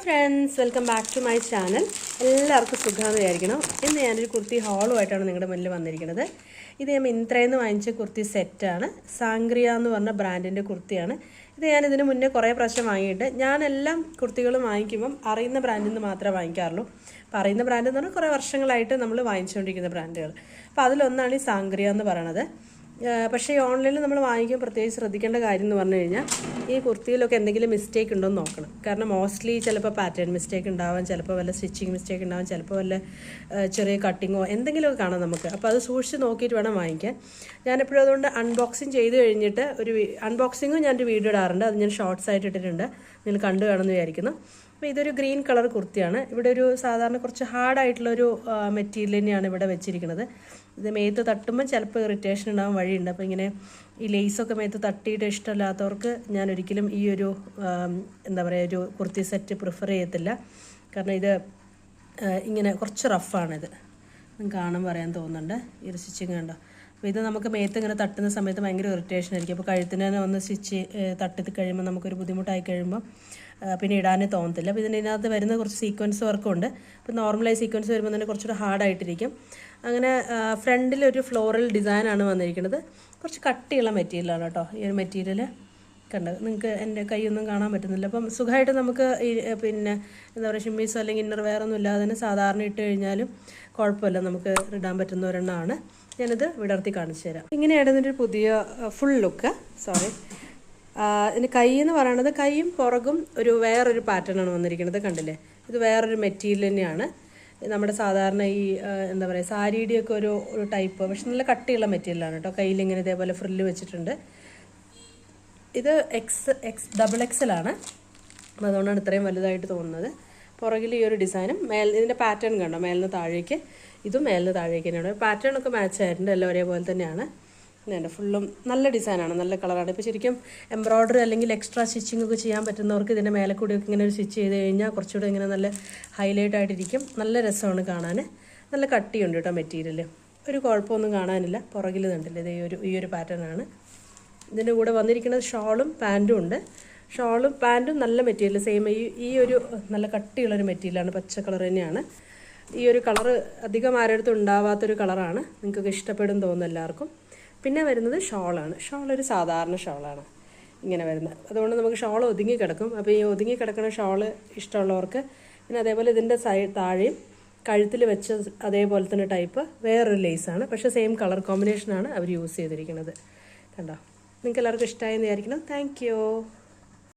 Friends, welcome back to my channel. എല്ലാവർക്കും സുഖമാണെന്ന് വിചാരിക്കണം. ഇന്ന് ഞാനൊരു കുർത്തി ഹോളുമായിട്ടാണ് നിങ്ങളുടെ മുന്നിൽ വന്നിരിക്കുന്നത്. ഇത് ഞാൻ മിന്ത്രയിൽ നിന്ന് വാങ്ങിച്ച കുർത്തി സെറ്റാണ്. സാംഗ്രിയ എന്ന് പറഞ്ഞ ബ്രാൻഡിൻ്റെ കുർത്തിയാണ്. ഇത് ഞാൻ ഇതിന് മുന്നേ കുറേ പ്രാവശ്യം വാങ്ങിയിട്ട് ഞാനെല്ലാം കുർത്തികളും വാങ്ങിക്കുമ്പം അറിയുന്ന ബ്രാൻഡിൽ നിന്ന് മാത്രമേ വാങ്ങിക്കാറുള്ളൂ. അപ്പോൾ അറിയുന്ന ബ്രാൻഡ് എന്ന് പറഞ്ഞാൽ കുറേ വർഷങ്ങളായിട്ട് നമ്മൾ വാങ്ങിച്ചുകൊണ്ടിരിക്കുന്ന ബ്രാൻഡുകൾ. അപ്പോൾ അതിലൊന്നാണ് ഈ സാംഗ്രിയ എന്ന് പറയണത്. പക്ഷേ ഈ ഓൺലൈനിൽ നമ്മൾ വാങ്ങിക്കുമ്പോൾ പ്രത്യേകിച്ച് ശ്രദ്ധിക്കേണ്ട കാര്യം എന്ന് പറഞ്ഞു കഴിഞ്ഞാൽ ഈ കുർത്തിയിലൊക്കെ എന്തെങ്കിലും മിസ്റ്റേക്ക് ഉണ്ടോ എന്ന് നോക്കണം. കാരണം മോസ്റ്റ്ലി ചിലപ്പോൾ പാറ്റേൺ മിസ്റ്റേക്ക് ഉണ്ടാവാം, ചിലപ്പോൾ വല്ല സ്റ്റിച്ചിങ് മിസ്റ്റേക്ക് ഉണ്ടാവാം, ചിലപ്പോൾ വല്ല ചെറിയ കട്ടിങ്ങോ എന്തെങ്കിലുമൊക്കെ കാണാം നമുക്ക്. അപ്പോൾ അത് സൂക്ഷിച്ച് നോക്കിയിട്ട് വേണം വാങ്ങിക്കാൻ. ഞാനെപ്പോഴും അതുകൊണ്ട് അൺബോക്സിങ് ചെയ്ത് കഴിഞ്ഞിട്ട് അൺബോക്സിങ്ങും ഞാനൊരു വീഡിയോ ഇടാറുണ്ട്. അത് ഞാൻ ഷോർട്സ് ആയിട്ട് ഇട്ടിട്ടുണ്ട്, നിങ്ങൾ കണ്ടു കാണുമെന്ന് വിചാരിക്കുന്നു. അപ്പോൾ ഇതൊരു ഗ്രീൻ കളർ കുർത്തിയാണ്. ഇവിടെ ഒരു സാധാരണ കുറച്ച് ഹാർഡായിട്ടുള്ളൊരു മെറ്റീരിയൽ തന്നെയാണ് ഇവിടെ വെച്ചിരിക്കുന്നത്. ഇത് മേത്ത് തട്ടുമ്പോൾ ചിലപ്പോൾ ഇറിറ്റേഷൻ ഉണ്ടാകാൻ വഴിയുണ്ട്. അപ്പോൾ ഇങ്ങനെ ഈ ലേസൊക്കെ മേത്ത് തട്ടിയിട്ട് ഇഷ്ടമില്ലാത്തവർക്ക് ഞാൻ ഒരിക്കലും ഈ ഒരു എന്താ പറയുക ഒരു കുർത്തി സെറ്റ് പ്രിഫർ ചെയ്യത്തില്ല. കാരണം ഇത് ഇങ്ങനെ കുറച്ച് റഫാണിത്. നിങ്ങൾക്ക് കാണുമ്പോൾ പറയാൻ തോന്നുന്നുണ്ട്. ഈ ഒരു സ്റ്റിച്ചിങ് കണ്ടോ. അപ്പോൾ ഇത് നമുക്ക് മേത്ത് ഇങ്ങനെ തട്ടുന്ന സമയത്ത് ഭയങ്കര ഇറിറ്റേഷൻ ആയിരിക്കും. അപ്പോൾ കഴുത്തിന് തന്നെ ഒന്ന് സ്റ്റിച്ച് തട്ടി കഴിയുമ്പോൾ നമുക്കൊരു ബുദ്ധിമുട്ടായി കഴിയുമ്പോൾ പിന്നെ ഇടാനേ തോന്നത്തില്ല. അപ്പോൾ ഇതിനകത്ത് വരുന്ന കുറച്ച് സീക്വൻസ് വർക്കും ഉണ്ട്. ഇപ്പോൾ നോർമലായി സീക്വൻസ് വരുമ്പോൾ തന്നെ കുറച്ചുകൂടെ ഹാർഡായിട്ടിരിക്കും. അങ്ങനെ ഫ്രണ്ടിലൊരു ഫ്ലോറൽ ഡിസൈനാണ് വന്നിരിക്കുന്നത്. കുറച്ച് കട്ടിയുള്ള മെറ്റീരിയലാണ് കേട്ടോ ഈ ഒരു മെറ്റീരിയൽ. കണ്ടത് നിങ്ങൾക്ക് എൻ്റെ കൈയൊന്നും കാണാൻ പറ്റുന്നില്ല. അപ്പം സുഖമായിട്ട് നമുക്ക് പിന്നെ എന്താ പറയുക ഷിമ്മീസോ അല്ലെങ്കിൽ ഇന്നർ വെയറൊന്നും ഇല്ലാതെ തന്നെ സാധാരണ ഇട്ട് കഴിഞ്ഞാലും കുഴപ്പമില്ല, നമുക്ക് ഇടാൻ പറ്റുന്ന ഒരെണ്ണമാണ്. ഞാനിത് വിടർത്തി കാണിച്ചു തരാം. ഇങ്ങനെയാണ് ഇതിൻ്റെ ഒരു പുതിയ ഫുൾ ലുക്ക്. ഇതിന് കൈ എന്ന് പറയുന്നത് കൈയും പുറകും വേറൊരു പാറ്റേണാണ് വന്നിരിക്കുന്നത്. കണ്ടില്ലേ, ഇത് വേറൊരു മെറ്റീരിയൽ തന്നെയാണ്. നമ്മുടെ സാധാരണ ഈ എന്താ പറയുക സാരിയുടെയൊക്കെ ഒരു ടൈപ്പ്, പക്ഷെ നല്ല കട്ടിയുള്ള മെറ്റീരിയലാണ് കേട്ടോ. കയ്യിൽ ഇങ്ങനെ ഇതേപോലെ ഫ്രില്ല് വെച്ചിട്ടുണ്ട്. ഇത് XXL ആണ്. അപ്പോൾ അതുകൊണ്ടാണ് ഇത്രയും വലുതായിട്ട് തോന്നുന്നത്. പുറകിൽ ഈ ഒരു ഡിസൈനും ഇതിൻ്റെ പാറ്റേൺ കണ്ടോ, മേലിന് താഴേക്ക്, ഇതും മേലിന് താഴേക്ക് തന്നെയാണ്. പാറ്റേണൊക്കെ മാച്ച് ആയിട്ടുണ്ട്, എല്ലാം ഒരേപോലെ തന്നെയാണ്. ഇതുണ്ട്, ഫുള്ളും നല്ല ഡിസൈനാണ്, നല്ല കളറാണ്. ഇപ്പോൾ ശരിക്കും എംബ്രോയ്ഡറി അല്ലെങ്കിൽ എക്സ്ട്രാ സ്റ്റിച്ചിങ് ഒക്കെ ചെയ്യാൻ പറ്റുന്നവർക്ക് ഇതിൻ്റെ മേലെ കൂടിയൊക്കെ ഇങ്ങനെ ഒരു സ്റ്റിച്ച് ചെയ്ത് കഴിഞ്ഞാൽ കുറച്ചുകൂടെ ഇങ്ങനെ നല്ല ഹൈലൈറ്റ് ആയിട്ടിരിക്കും. നല്ല രസമാണ് കാണാൻ. നല്ല കട്ടിയുണ്ട് കേട്ടോ മെറ്റീരിയൽ, ഒരു കുഴപ്പമൊന്നും കാണാനില്ല. പുറകിൽ കണ്ടില്ല, ഇത് ഈ ഒരു പാറ്റേണാണ്. ഇതിൻ്റെ കൂടെ വന്നിരിക്കുന്നത് ഷോളും പാൻറ്റും ഉണ്ട്. ഷോളും പാൻറ്റും നല്ല മെറ്റീരിയൽ, സെയിം ഈ ഒരു നല്ല കട്ടിയുള്ളൊരു മെറ്റീരിയലാണ്, പച്ച കളർ തന്നെയാണ്. ഈ ഒരു കളറ് അധികം ആരുടെ ഉണ്ടാവാത്തൊരു കളറാണ്, നിങ്ങൾക്കൊക്കെ ഇഷ്ടപ്പെടും തോന്നുന്നു എല്ലാവർക്കും. പിന്നെ വരുന്നത് ഷോളാണ്. ഷോളൊരു സാധാരണ ഷോളാണ് ഇങ്ങനെ വരുന്നത്. അതുകൊണ്ട് നമുക്ക് ഷോൾ ഒതുങ്ങി കിടക്കും. അപ്പോൾ ഈ ഒതുങ്ങി കിടക്കുന്ന ഷോള് ഇഷ്ടമുള്ളവർക്ക് പിന്നെ അതേപോലെ ഇതിൻ്റെ താഴെയും കഴുത്തിൽ വെച്ച് അതേപോലെ തന്നെ ടൈപ്പ് വേറൊരു ലേസാണ്, പക്ഷേ സെയിം കളർ കോമ്പിനേഷനാണ് അവർ യൂസ് ചെയ്തിരിക്കുന്നത്. കണ്ടോ, നിങ്ങൾക്ക് എല്ലാവർക്കും ഇഷ്ടമായെന്ന് വിചാരിക്കണം. Thank you.